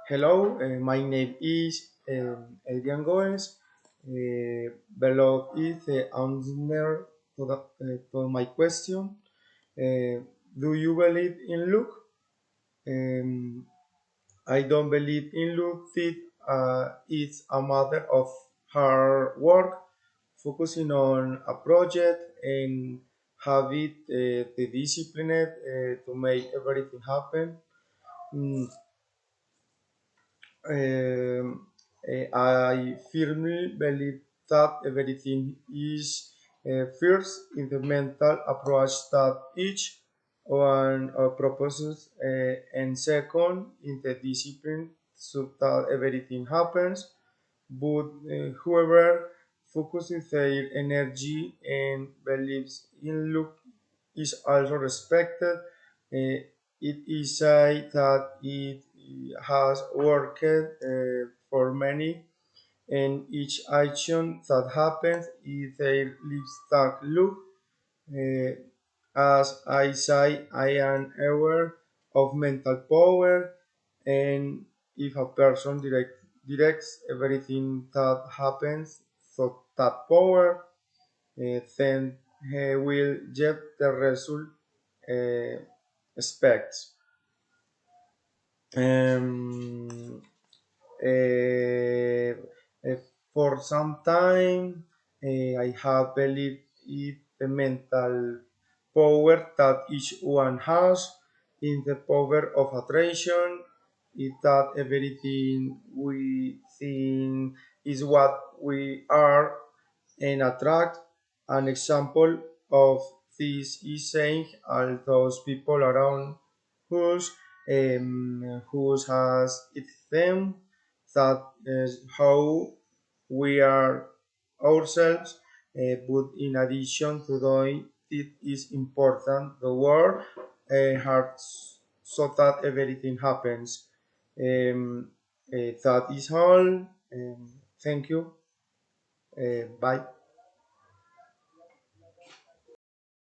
Hello, my name is Adrian Goes. Below is the answer to my question. Do you believe in luck? Um, I don't believe in luck. It's a matter of hard work, focusing on a project and have it the discipline to make everything happen. Mm, I firmly believe that everything is first in the mental approach that each one proposes, and second in the discipline so that everything happens. But whoever focuses their energy and believes in luck is also respected. It is said that it has worked for many, and each action that happens is their livestock look. Uh, as I say, I am aware of mental power, and if a person directs everything that happens, so that power, then he will get the result uh, expects. Um, uh, uh, for some time, I have believed in the mental power that each one has, in the power of attraction, is that everything we think is what we are and attract. An example of this is saying all those people around us who has it them that is how we are ourselves, but in addition to doing it is important the work hard so that everything happens. That is all. Thank you. Bye.